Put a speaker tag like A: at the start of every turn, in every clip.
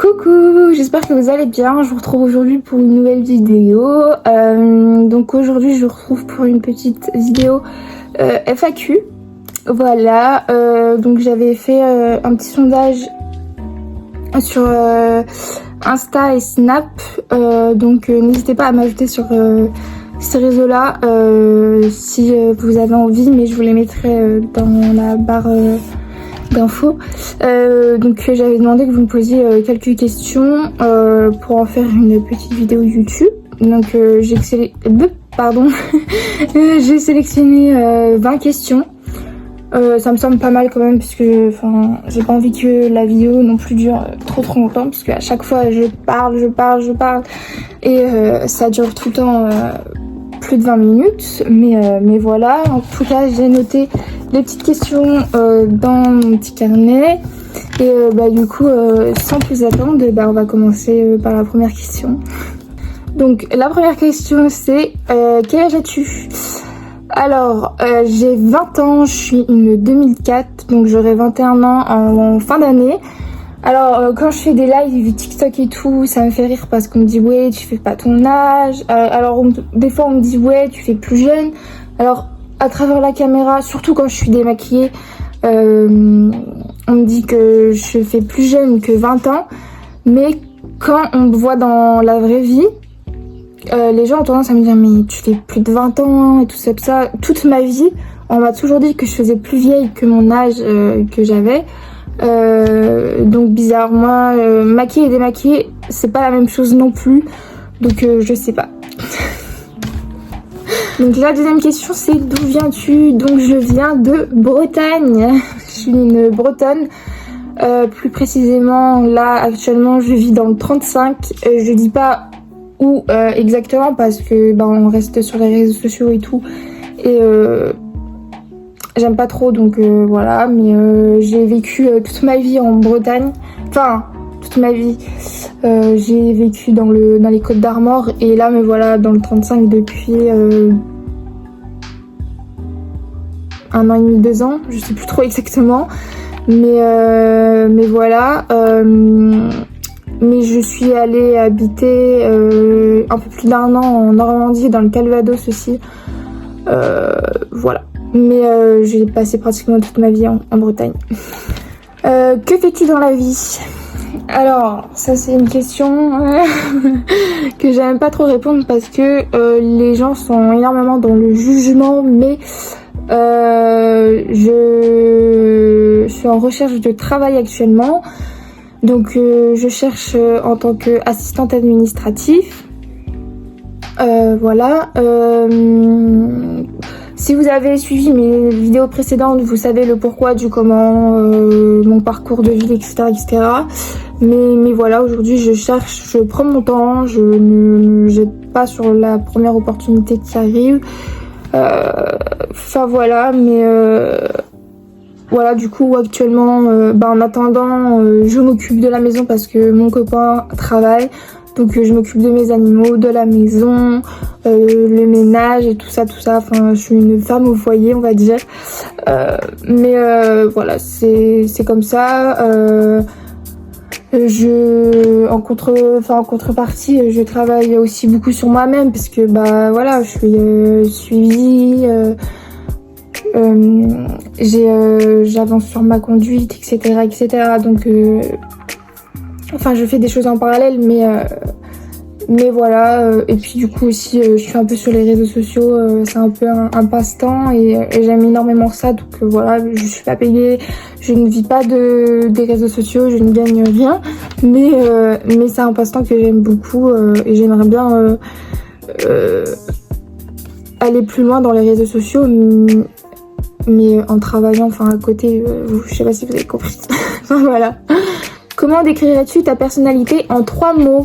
A: Coucou, j'espère que vous allez bien. Je vous retrouve aujourd'hui pour une nouvelle vidéo. Donc aujourd'hui je vous retrouve pour une petite vidéo FAQ. Voilà, donc j'avais fait un petit sondage sur Insta et Snap. Donc n'hésitez pas à m'ajouter sur ces réseaux-là si vous avez envie, mais je vous les mettrai dans la barre d'infos. Donc j'avais demandé que vous me posiez quelques questions pour en faire une petite vidéo YouTube. Donc j'ai sélectionné 20 questions. Ça me semble pas mal quand même, puisque j'ai pas envie que la vidéo non plus dure trop longtemps, parce qu'à chaque fois je parle et ça dure tout le temps plus de 20 minutes, mais voilà. En tout cas, j'ai noté les petites questions dans mon petit carnet et du coup sans plus attendre, on va commencer par la première question. Donc la première question, c'est quel âge as-tu? Alors j'ai 20 ans, je suis une 2004, donc j'aurai 21 ans en fin d'année. Alors quand je fais des lives TikTok et tout, ça me fait rire parce qu'on me dit ouais tu fais pas ton âge. Alors des fois on me dit ouais tu fais plus jeune. Alors à travers la caméra, surtout quand je suis démaquillée, on me dit que je fais plus jeune que 20 ans. Mais quand on me voit dans la vraie vie, les gens ont tendance à me dire mais tu fais plus de 20 ans et tout ça, tout ça. Toute ma vie, on m'a toujours dit que je faisais plus vieille que mon âge que j'avais. Donc bizarrement, maquiller et démaquiller, c'est pas la même chose non plus. Donc je sais pas. Donc la deuxième question, c'est d'où viens-tu? Donc je viens de Bretagne. Je suis une Bretonne. Plus précisément, là actuellement, je vis dans le 35. Je dis pas où exactement parce que on reste sur les réseaux sociaux et tout. Et j'aime pas trop, donc voilà. Mais j'ai vécu toute ma vie en Bretagne. Enfin, toute ma vie. J'ai vécu dans les Côtes d'Armor. Et là, me voilà dans le 35 depuis 1 an et demi, 2 ans. Je sais plus trop exactement. Mais voilà. Mais je suis allée habiter un peu plus d'1 an en Normandie, dans le Calvados aussi. Voilà. Mais j'ai passé pratiquement toute ma vie en Bretagne. Que fais-tu dans la vie? Alors, ça c'est une question que j'aime pas trop répondre parce que les gens sont énormément dans le jugement, mais je suis en recherche de travail actuellement. Donc je cherche en tant qu'assistante administrative. Voilà. Si vous avez suivi mes vidéos précédentes, vous savez le pourquoi du comment, mon parcours de vie, etc. Mais voilà, aujourd'hui je prends mon temps, je ne me jette pas sur la première opportunité qui arrive. Enfin voilà, mais voilà, du coup actuellement, en attendant, je m'occupe de la maison parce que mon copain travaille. Donc je m'occupe de mes animaux, de la maison, le ménage et tout ça. Enfin, je suis une femme au foyer, on va dire. Mais voilà, c'est comme ça. En contrepartie, je travaille aussi beaucoup sur moi-même parce que voilà, je suis suivie. J'avance sur ma conduite, etc. Donc je fais des choses en parallèle, mais voilà. Et puis du coup aussi, je suis un peu sur les réseaux sociaux. C'est un peu un passe-temps et j'aime énormément ça. Donc voilà, je suis pas payée, je ne vis pas des réseaux sociaux, je ne gagne rien. Mais c'est un passe-temps que j'aime beaucoup et j'aimerais bien aller plus loin dans les réseaux sociaux. Mais en travaillant, à côté, je sais pas si vous avez compris. Voilà. Comment décrirais-tu ta personnalité en 3 mots?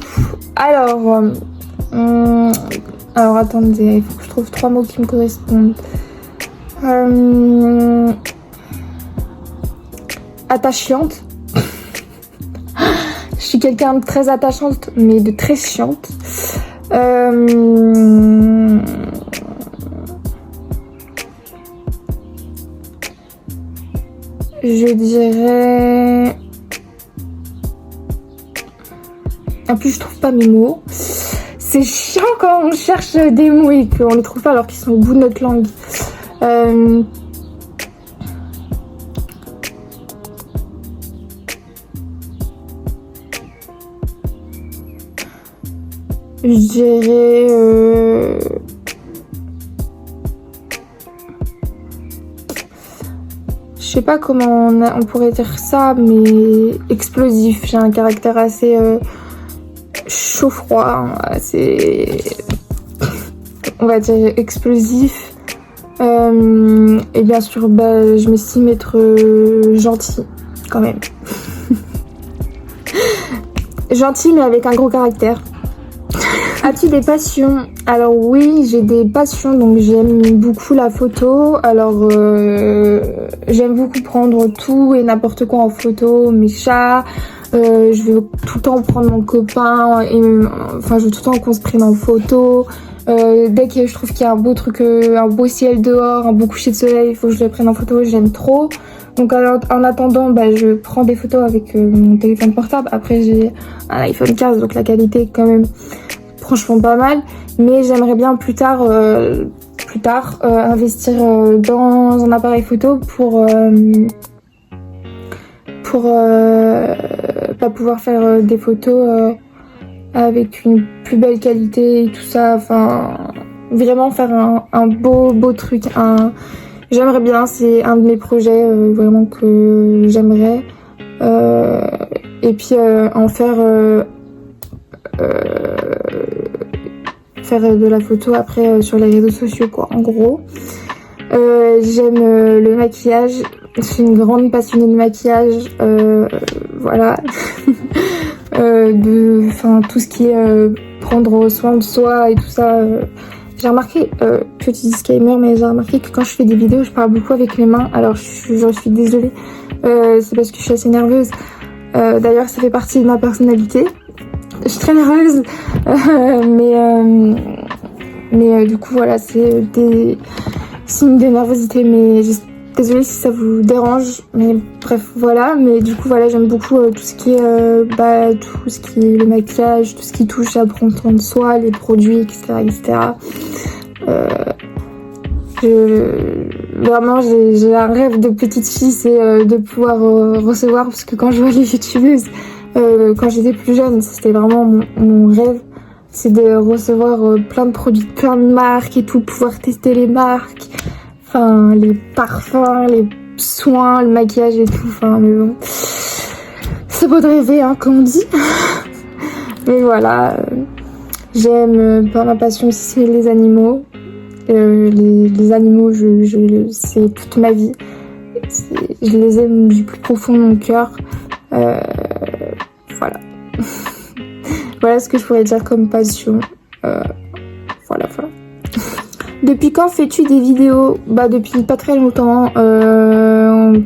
A: Alors attendez, il faut que je trouve 3 mots qui me correspondent. Attachante. Je suis quelqu'un de très attachante, mais de très chiante. Je dirais En plus je trouve pas mes mots. C'est chiant quand on cherche des mots et qu'on les trouve pas alors qu'ils sont au bout de notre langue. Je dirais je sais pas comment on pourrait dire ça, mais explosif. J'ai un caractère assez chaud-froid, hein, assez, on va dire explosif. Et bien sûr, bah, je m'estime être gentille quand même. Gentille mais avec un gros caractère. As-tu des passions? Alors oui, j'ai des passions, donc j'aime beaucoup la photo. Alors j'aime beaucoup prendre tout et n'importe quoi en photo, mes chats. Je veux tout le temps prendre mon copain et enfin je veux tout le temps qu'on se prenne en photo. Dès que je trouve qu'il y a un beau truc, un beau ciel dehors, un beau coucher de soleil, il faut que je le prenne en photo, j'aime trop. Donc en attendant, bah, je prends des photos avec mon téléphone portable. Après j'ai un iPhone 15, donc la qualité est quand même franchement pas mal. Mais j'aimerais bien plus tard investir dans un appareil photo pour pouvoir faire des photos avec une plus belle qualité et tout ça, enfin vraiment faire un beau truc. J'aimerais bien, c'est un de mes projets vraiment que j'aimerais, et puis en faire de la photo après sur les réseaux sociaux quoi, en gros. J'aime le maquillage, je suis une grande passionnée de maquillage, voilà. Enfin tout ce qui est prendre soin de soi et tout ça. J'ai remarqué, petit disclaimer, mais j'ai remarqué que quand je fais des vidéos, je parle beaucoup avec les mains. Alors je suis désolée, c'est parce que je suis assez nerveuse. D'ailleurs, ça fait partie de ma personnalité. Je suis très nerveuse, mais du coup voilà, c'est des signes de nervosité. Mais désolée si ça vous dérange, mais bref voilà. Mais du coup voilà, j'aime beaucoup tout ce qui est le maquillage, tout ce qui touche à prendre soin de soi, les produits, etc. Vraiment j'ai un rêve de petite fille, c'est de pouvoir recevoir, parce que quand je vois les youtubeuses, quand j'étais plus jeune, c'était vraiment mon rêve, c'est de recevoir plein de produits, plein de marques et tout, pouvoir tester les marques, enfin les parfums, les soins, le maquillage et tout, enfin mais bon, c'est beau de rêver hein, comme on dit. Mais voilà, j'aime, par ma passion aussi c'est les animaux. Les animaux, c'est toute ma vie. Je les aime du plus profond de mon cœur. Voilà. Voilà ce que je pourrais dire comme passion. Voilà. Depuis quand fais-tu des vidéos? Bah depuis pas très longtemps. Je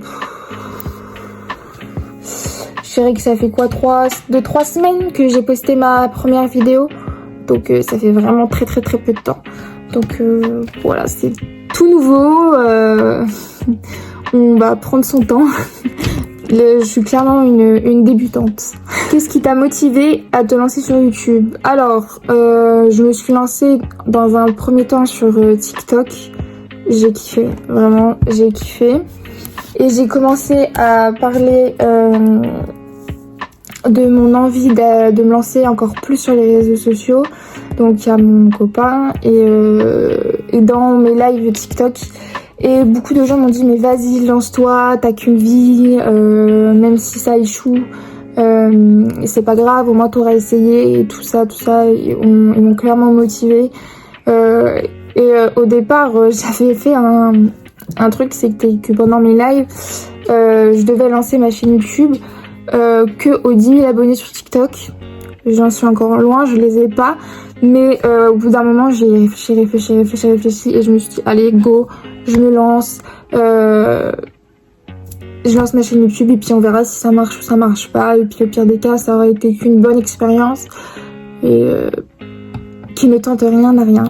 A: dirais que ça fait quoi, 3 semaines que j'ai posté ma première vidéo. Donc ça fait vraiment très peu de temps. Donc voilà, c'est tout nouveau. On va prendre son temps. Je suis clairement une débutante. Qu'est-ce qui t'a motivé à te lancer sur YouTube? Alors, je me suis lancée dans un premier temps sur TikTok. J'ai kiffé, vraiment, j'ai kiffé. Et j'ai commencé à parler de mon envie de me lancer encore plus sur les réseaux sociaux. Donc il y a mon copain et dans mes lives TikTok. Et beaucoup de gens m'ont dit mais vas-y lance-toi, t'as qu'une vie, même si ça échoue, c'est pas grave, au moins t'auras essayé et tout ça. Ils m'ont clairement motivée. Au départ j'avais fait un truc, c'était que pendant mes lives, je devais lancer ma chaîne YouTube que aux 10 000 abonnés sur TikTok. J'en suis encore loin, je les ai pas. Mais au bout d'un moment, j'ai réfléchi et je me suis dit, allez, go, je me lance. Je lance ma chaîne YouTube et puis on verra si ça marche ou ça marche pas. Et puis au pire des cas, ça aurait été qu'une bonne expérience. Et qui ne tente rien n'a rien.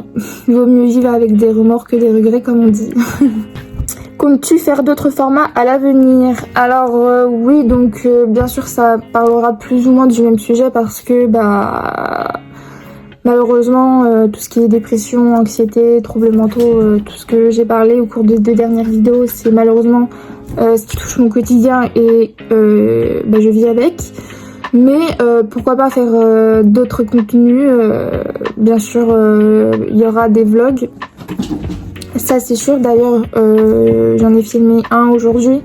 A: Il vaut mieux vivre avec des remords que des regrets, comme on dit. Comptes-tu faire d'autres formats à l'avenir? Alors oui, donc bien sûr ça parlera plus ou moins du même sujet parce que malheureusement tout ce qui est dépression, anxiété, troubles mentaux, tout ce que j'ai parlé au cours des 2 dernières vidéos, c'est malheureusement ce qui touche mon quotidien et je vis avec. Mais pourquoi pas faire d'autres contenus, bien sûr il y aura des vlogs. Ça c'est sûr, d'ailleurs j'en ai filmé un aujourd'hui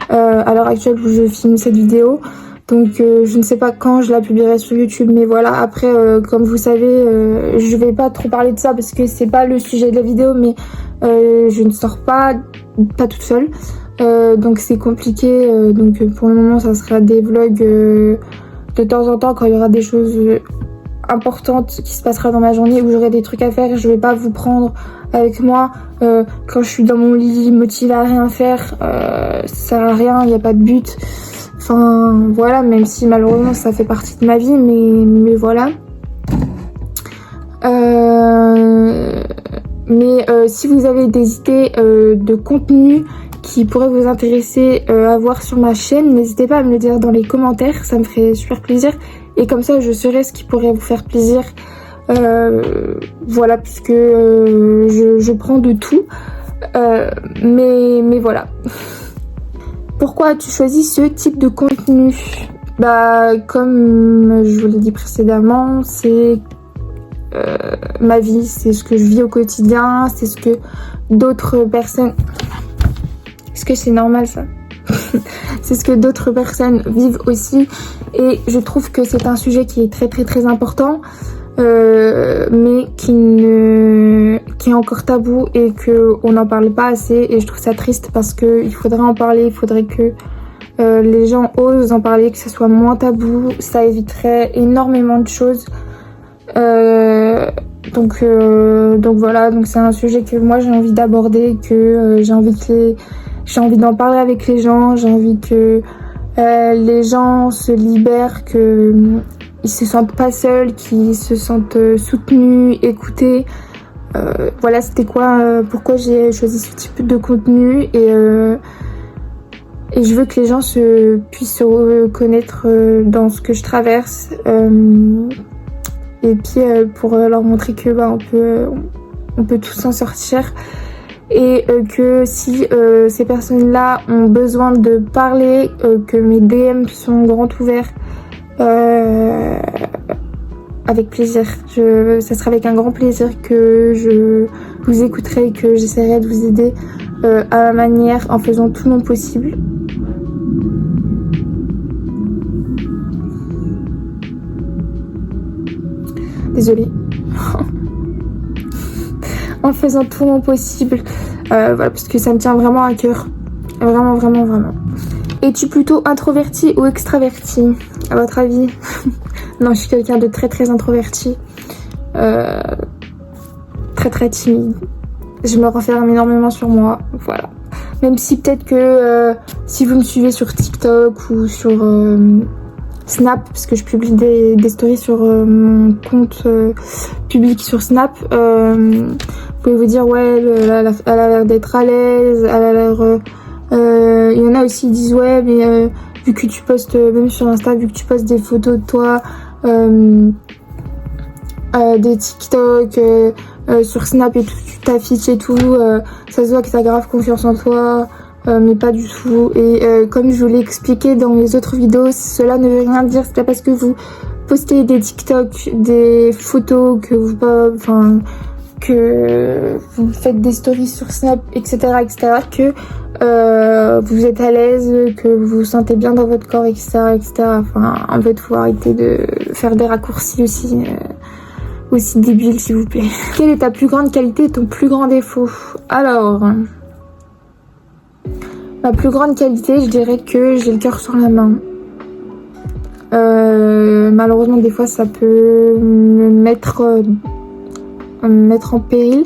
A: à l'heure actuelle où je filme cette vidéo, donc je ne sais pas quand je la publierai sur YouTube, mais voilà. Après comme vous savez je vais pas trop parler de ça parce que c'est pas le sujet de la vidéo, mais je ne sors pas toute seule, donc c'est compliqué, donc pour le moment ça sera des vlogs de temps en temps quand il y aura des choses importantes qui se passera dans ma journée où j'aurai des trucs à faire. Je vais pas vous prendre avec moi quand je suis dans mon lit motivée à rien faire, ça sert à rien, il n'y a pas de but, enfin voilà, même si malheureusement ça fait partie de ma vie, mais voilà. Si vous avez des idées de contenu qui pourraient vous intéresser à voir sur ma chaîne, n'hésitez pas à me le dire dans les commentaires, ça me ferait super plaisir. Et comme ça, je saurai ce qui pourrait vous faire plaisir. Voilà, puisque je prends de tout. Mais voilà. Pourquoi as-tu choisi ce type de contenu? Comme je vous l'ai dit précédemment, c'est ma vie, c'est ce que je vis au quotidien, c'est ce que d'autres personnes... Est-ce que c'est normal ça? C'est ce que d'autres personnes vivent aussi, et je trouve que c'est un sujet qui est très très très important, mais qui est encore tabou et qu'on n'en parle pas assez, et je trouve ça triste parce qu'il faudrait en parler, il faudrait que les gens osent en parler, que ça soit moins tabou, ça éviterait énormément de choses. Donc voilà, donc c'est un sujet que moi j'ai envie d'aborder, que j'ai envie d'en parler avec les gens, j'ai envie que les gens se libèrent, qu'ils se sentent pas seuls, qu'ils se sentent soutenus, écoutés. Voilà, c'était pourquoi j'ai choisi ce type de contenu, et je veux que les gens puissent se reconnaître dans ce que je traverse, et puis pour leur montrer que on peut tous s'en sortir. Et que si ces personnes-là ont besoin de parler, que mes DM sont grands ouverts, avec plaisir. Ça sera avec un grand plaisir que je vous écouterai et que j'essaierai de vous aider à ma manière, en faisant tout mon possible. Désolée. En faisant tout mon possible, voilà, parce que ça me tient vraiment à cœur, vraiment vraiment vraiment. Es-tu plutôt introverti ou extraverti à votre avis? Non, je suis quelqu'un de très très introverti, très très timide, je me renferme énormément sur moi, voilà. Même si peut-être que si vous me suivez sur TikTok ou sur Snap, parce que je publie des stories sur mon compte public sur Snap, vous pouvez vous dire ouais, elle a l'air d'être à l'aise, elle a l'air... il y en a aussi qui disent ouais, mais vu que tu postes, même sur Insta, vu que tu postes des photos de toi, des TikTok, sur Snap et tout, tu t'affiches et tout, ça se voit que t'as grave confiance en toi, mais pas du tout. Et comme je vous l'ai expliqué dans mes autres vidéos, cela ne veut rien dire. C'est pas parce que vous postez des TikTok, des photos, que vous faites des stories sur Snap, etc., que vous êtes à l'aise, que vous vous sentez bien dans votre corps, etc., etc. Enfin, en fait, faut arrêter de faire des raccourcis aussi débiles, s'il vous plaît. Quelle est ta plus grande qualité et ton plus grand défaut? Alors, ma plus grande qualité, je dirais que j'ai le cœur sur la main. Malheureusement, des fois, ça peut me mettre en péril,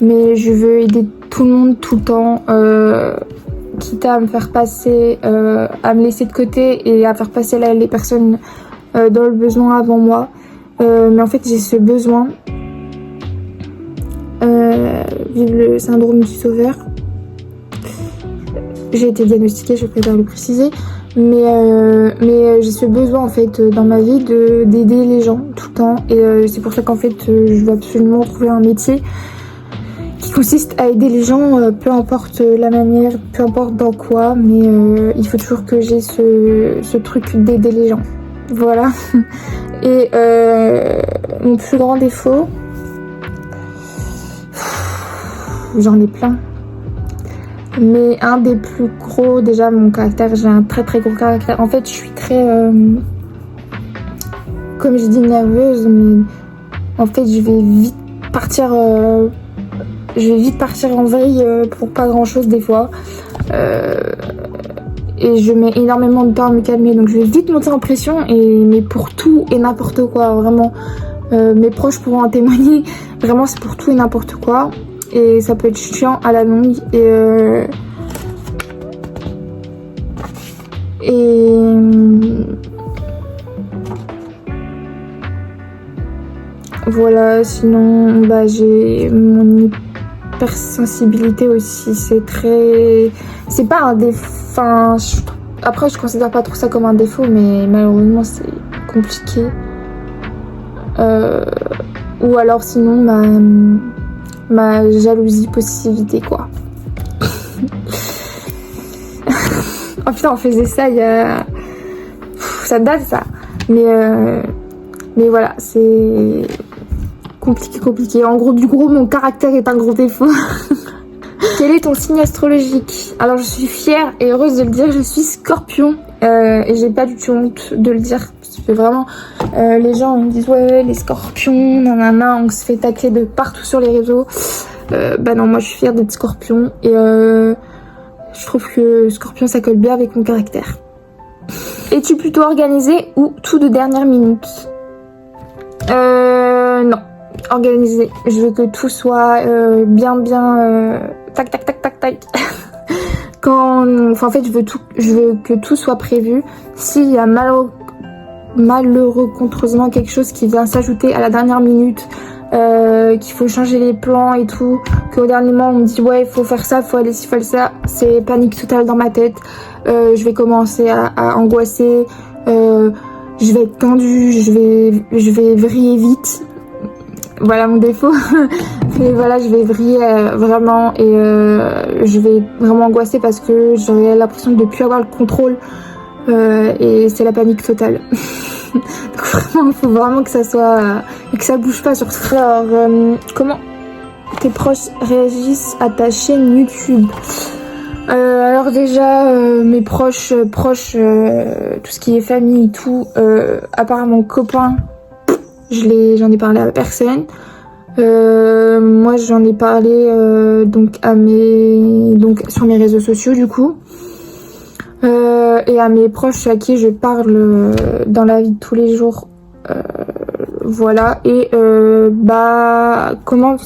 A: mais je veux aider tout le monde tout le temps, quitte à me faire passer, à me laisser de côté et à faire passer les personnes dans le besoin avant moi. Mais en fait, j'ai ce besoin. Vive le syndrome du sauveur. j'ai été diagnostiquée, je préfère le préciser, mais j'ai ce besoin en fait dans ma vie d'aider les gens tout le temps, et c'est pour ça qu'en fait je veux absolument trouver un métier qui consiste à aider les gens, peu importe la manière, peu importe dans quoi, mais il faut toujours que j'ai ce truc d'aider les gens. Voilà. Et mon plus grand défaut, j'en ai plein. Mais un des plus gros, déjà mon caractère, j'ai un très très gros caractère. En fait, je suis très, comme je dis, nerveuse, mais en fait, je vais vite partir en vrille pour pas grand chose des fois. Et je mets énormément de temps à me calmer, donc je vais vite monter en pression, mais pour tout et n'importe quoi, vraiment. Mes proches pourront en témoigner, vraiment c'est pour tout et n'importe quoi. Et ça peut être chiant à la longue, voilà. Sinon j'ai mon hypersensibilité aussi, c'est pas un défaut, enfin après je considère pas trop ça comme un défaut, mais malheureusement c'est compliqué. Ou alors sinon ma jalousie possessivité quoi. Oh putain, on faisait ça il y a... ça date ça. Mais voilà, c'est compliqué. En gros, mon caractère est un gros défaut. Quel est ton signe astrologique? Alors je suis fière et heureuse de le dire, je suis Scorpion. Et j'ai pas du tout honte de le dire. Parce que vraiment, les gens me disent ouais, les Scorpions, nanana, on se fait tacler de partout sur les réseaux. Non, moi je suis fière d'être Scorpion. Et je trouve que Scorpion ça colle bien avec mon caractère. Es-tu plutôt organisée ou tout de dernière minute? Non, organisée. Je veux que tout soit bien tac. En fait, je veux que tout soit prévu. S'il y a malheureusement quelque chose qui vient s'ajouter à la dernière minute, qu'il faut changer les plans et tout, qu'au dernier moment on me dit ouais il faut faire ça, faut aller ci, faut aller ça, c'est panique totale dans ma tête. Je vais commencer à angoisser, je vais être tendue, je vais vriller vite. Voilà mon défaut. Et voilà, je vais vriller vraiment, et je vais vraiment angoisser parce que j'aurai l'impression de ne plus avoir le contrôle, et c'est la panique totale. Donc vraiment, il faut vraiment que ça soit et que ça bouge pas surtout. Alors, comment tes proches réagissent à ta chaîne YouTube? Alors déjà, mes proches, tout ce qui est famille et tout, à part mon copain, j'en ai parlé à personne. Moi j'en ai parlé donc sur mes réseaux sociaux du coup, et à mes proches à qui je parle dans la vie de tous les jours, voilà. Et comment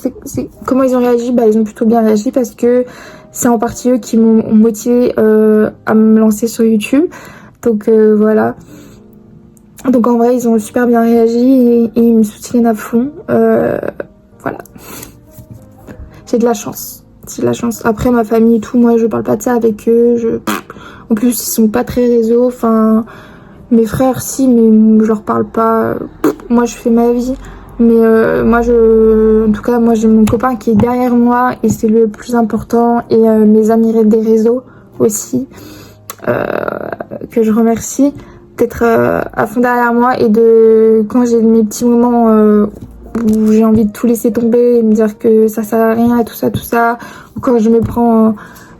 A: ils ont réagi? Ils ont plutôt bien réagi parce que c'est en partie eux qui m'ont motivé à me lancer sur YouTube, donc voilà. Donc en vrai ils ont super bien réagi et ils me soutiennent à fond, voilà. J'ai de la chance. Après ma famille et tout, moi je parle pas de ça avec eux. En plus ils sont pas très réseaux. Enfin mes frères si, mais je leur parle pas. Moi je fais ma vie. Mais en tout cas moi j'ai mon copain qui est derrière moi et c'est le plus important. Et mes amis des réseaux aussi, que je remercie d'être à fond derrière moi, et quand j'ai mes petits moments où j'ai envie de tout laisser tomber et me dire que ça sert à rien et tout ça, ou quand je me prends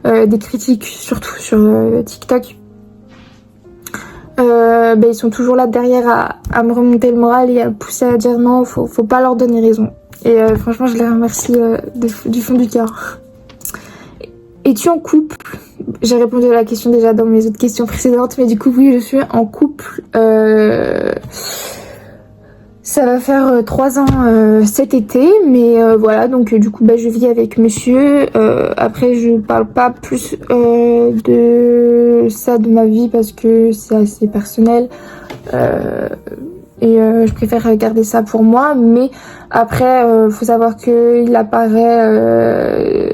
A: des critiques, surtout sur TikTok, ils sont toujours là derrière à me remonter le moral et à me pousser à dire non, faut pas leur donner raison. Et franchement je les remercie du fond du cœur. Es-tu en couple? J'ai répondu à la question déjà dans mes autres questions précédentes, mais du coup oui, je suis en couple. Ça va faire 3 ans cet été, mais voilà, donc du coup je vis avec monsieur. Après je parle pas plus de ça de ma vie parce que c'est assez personnel, et je préfère garder ça pour moi. Mais après faut savoir que il apparaît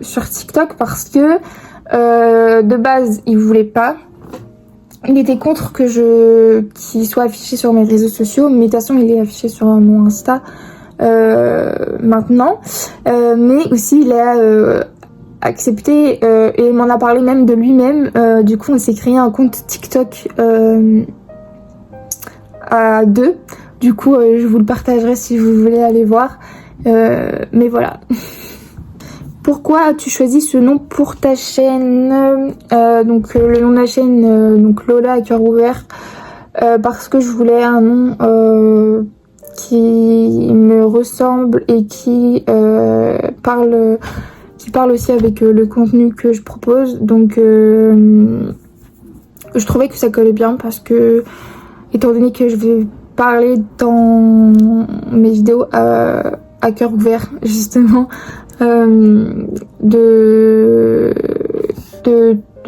A: sur TikTok parce que de base il voulait pas. Il était contre que qu'il soit affiché sur mes réseaux sociaux, mais de toute façon il est affiché sur mon Insta maintenant. Mais aussi il a accepté et il m'en a parlé même de lui-même. Du coup on s'est créé un compte TikTok à deux. Du coup je vous le partagerai si vous voulez aller voir. Mais voilà. Pourquoi as-tu choisi ce nom pour ta chaîne? Donc le nom de la chaîne, donc Lola à cœur ouvert, parce que je voulais un nom qui me ressemble et qui parle aussi avec le contenu que je propose. Donc je trouvais que ça collait bien parce que, étant donné que je vais parler dans mes vidéos à cœur ouvert justement de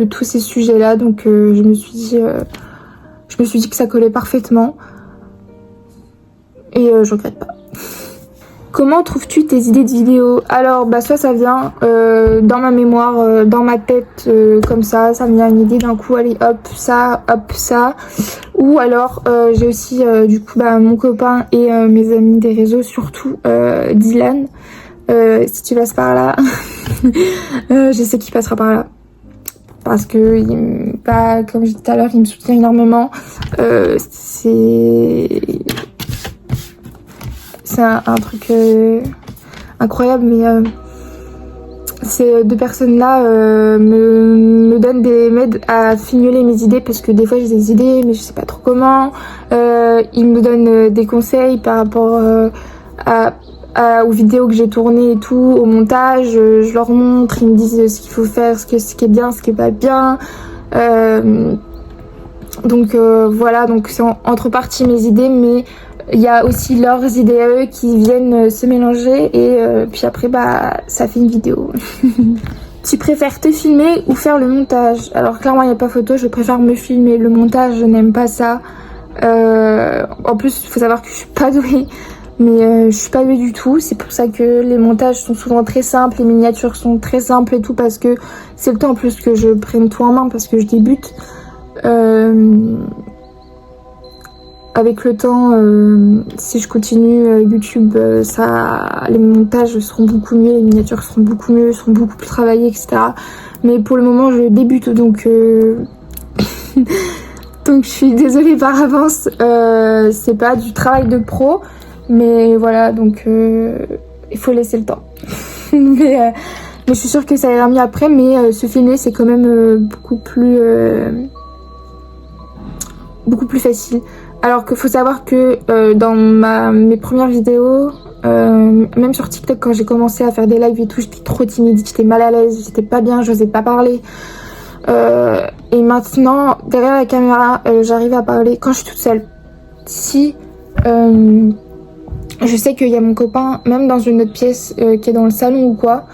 A: tous ces sujets-là, donc je me suis dit que ça collait parfaitement et je regrette pas. Comment trouves-tu tes idées de vidéos? Alors bah soit ça vient dans ma mémoire, dans ma tête, comme ça me vient une idée d'un coup, allez hop ça, ou alors j'ai aussi du coup bah mon copain et mes amis des réseaux, surtout Dylan. Si tu passes par là, je sais qu'il passera par là. Parce que, comme je disais tout à l'heure, il me soutient énormément. C'est un truc incroyable, mais ces deux personnes-là me m'aident à fignoler mes idées, parce que des fois j'ai des idées, mais je sais pas trop comment. Ils me donnent des conseils par rapport aux vidéos que j'ai tournées et tout, au montage, je leur montre, ils me disent ce qu'il faut faire, ce qui est bien, ce qui est pas bien. Donc voilà, donc c'est entre parties mes idées, mais il y a aussi leurs idées à eux qui viennent se mélanger et puis après bah ça fait une vidéo. Tu préfères te filmer ou faire le montage? Alors clairement il n'y a pas photo, je préfère me filmer. Le montage, je n'aime pas ça. En plus il faut savoir que je suis pas douée. Mais je suis pas douée du tout, c'est pour ça que les montages sont souvent très simples, les miniatures sont très simples et tout, parce que c'est le temps en plus que je prenne tout en main parce que je débute. Avec le temps, si je continue YouTube, les montages seront beaucoup mieux, les miniatures seront beaucoup mieux, seront beaucoup plus travaillées, etc. Mais pour le moment je débute, donc donc je suis désolée par avance, c'est pas du travail de pro. Mais voilà, donc il faut laisser le temps. mais je suis sûre que ça ira mieux après. Mais se filmer, c'est quand même beaucoup plus facile. Alors qu'il faut savoir que dans mes premières vidéos, même sur TikTok, quand j'ai commencé à faire des lives et tout, j'étais trop timide, j'étais mal à l'aise, j'étais pas bien, j'osais pas parler. Et maintenant, derrière la caméra, j'arrive à parler quand je suis toute seule. Si je sais qu'il y a mon copain, même dans une autre pièce qui est dans le salon ou quoi,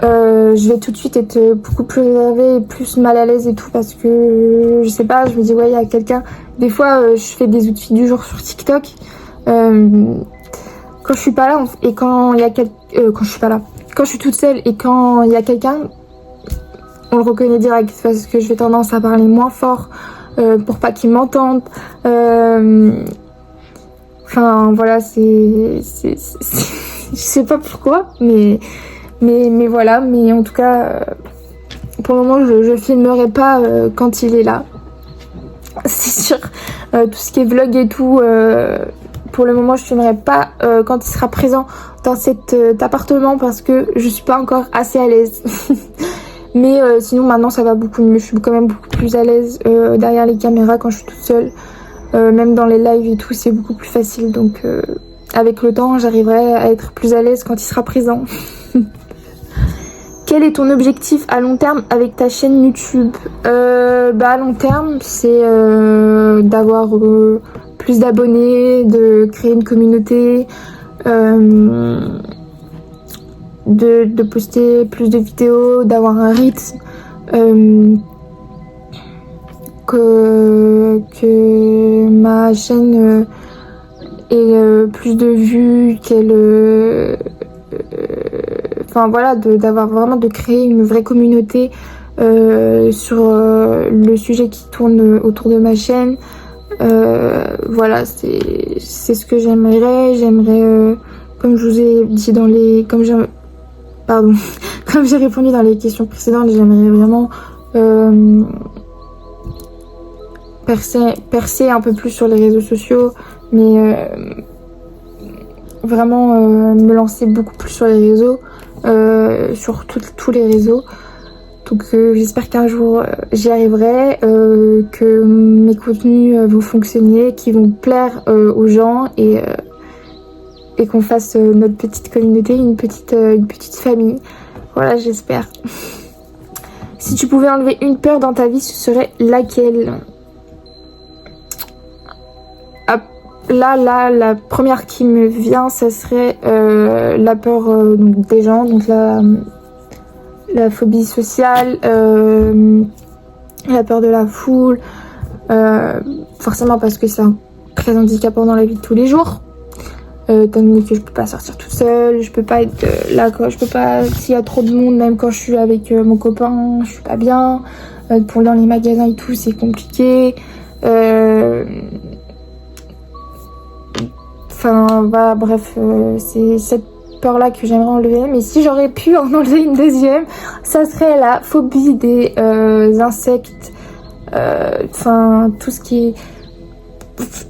A: je vais tout de suite être beaucoup plus réservée et plus mal à l'aise et tout, parce que je sais pas, je me dis ouais il y a quelqu'un. Des fois je fais des outfits du jour sur TikTok quand je suis pas là et quand il y a quand je suis pas là, quand je suis toute seule et quand il y a quelqu'un, on le reconnaît direct parce que je vais tendance à parler moins fort pour pas qu'il m'entende. Enfin voilà, je sais pas pourquoi, mais voilà, mais en tout cas pour le moment je filmerai pas quand il est là, c'est sûr. Tout ce qui est vlog et tout, pour le moment je filmerai pas quand il sera présent dans cet appartement, parce que je suis pas encore assez à l'aise. Mais sinon maintenant ça va beaucoup mieux, je suis quand même beaucoup plus à l'aise derrière les caméras quand je suis toute seule. Même dans les lives et tout, c'est beaucoup plus facile. Donc avec le temps, j'arriverai à être plus à l'aise quand il sera présent. Quel est ton objectif à long terme avec ta chaîne YouTube? À long terme, c'est d'avoir plus d'abonnés, de créer une communauté, de poster plus de vidéos, d'avoir un rythme. Que ma chaîne ait plus de vues, qu'elle enfin voilà, d'avoir vraiment de créer une vraie communauté sur le sujet qui tourne autour de ma chaîne. Voilà, c'est ce que j'aimerais. Comme je vous ai dit comme j'ai répondu dans les questions précédentes, j'aimerais vraiment percer un peu plus sur les réseaux sociaux, mais vraiment me lancer beaucoup plus sur les réseaux, sur tous les réseaux. Donc j'espère qu'un jour j'y arriverai, que mes contenus vont fonctionner, qu'ils vont plaire aux gens et qu'on fasse notre petite communauté, une petite famille. Voilà, j'espère. Si tu pouvais enlever une peur dans ta vie, ce serait laquelle? Là, la première qui me vient, ça serait la peur donc des gens, donc la phobie sociale, la peur de la foule, forcément parce que c'est très handicapant dans la vie de tous les jours. Étant donné que je peux pas sortir toute seule, je peux pas être là quand je peux pas, s'il y a trop de monde, même quand je suis avec mon copain, je suis pas bien. Pour dans les magasins et tout, c'est compliqué. Enfin voilà, bref, c'est cette peur là que j'aimerais enlever. Mais si j'aurais pu en enlever une deuxième, ça serait la phobie des insectes. Enfin tout ce qui est,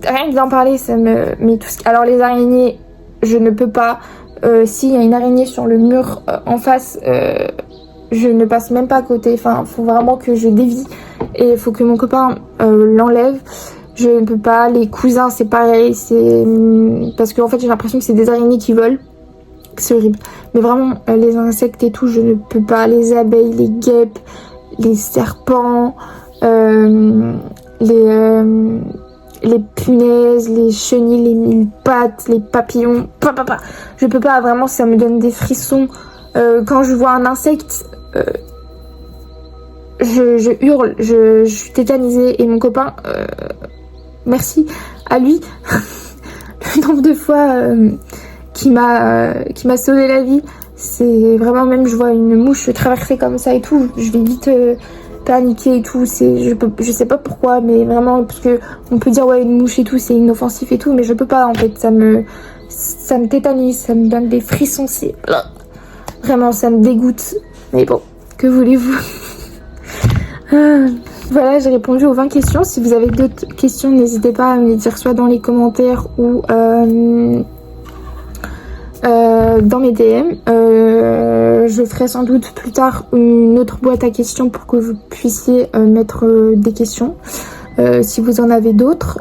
A: rien que d'en parler, ça me... Mais tout ce... Alors les araignées, je ne peux pas. S'il y a une araignée sur le mur en face, je ne passe même pas à côté. Enfin, faut vraiment que je dévie. Et il faut que mon copain l'enlève. Je ne peux pas. Les cousins, c'est pareil. C'est parce qu'en fait, j'ai l'impression que c'est des araignées qui volent. C'est horrible. Mais vraiment, les insectes et tout, je ne peux pas. Les abeilles, les guêpes, les serpents, les punaises, les chenilles, les mille pattes, les papillons. Je peux pas, vraiment, ça me donne des frissons. Quand je vois un insecte, je hurle, je suis tétanisée. Et mon copain, merci à lui, le nombre de fois qui m'a sauvé la vie. C'est vraiment, même je vois une mouche traverser comme ça et tout, je vais vite paniquer et tout. Je sais pas pourquoi, mais vraiment, parce que on peut dire ouais, une mouche et tout, c'est inoffensif et tout, mais je peux pas en fait. Ça me tétanise, ça me donne des frissons, c'est vraiment, ça me dégoûte. Mais bon, que voulez-vous? Voilà, j'ai répondu aux 20 questions. Si vous avez d'autres questions, n'hésitez pas à me les dire soit dans les commentaires ou dans mes DM. Je ferai sans doute plus tard une autre boîte à questions pour que vous puissiez mettre des questions si vous en avez d'autres.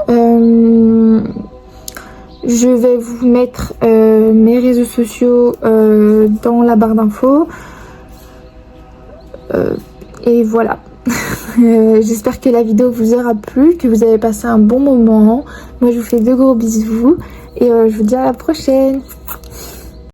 A: Je vais vous mettre mes réseaux sociaux dans la barre d'infos. Et voilà. J'espère que la vidéo vous aura plu, que vous avez passé un bon moment. Moi je vous fais de gros bisous et je vous dis à la prochaine.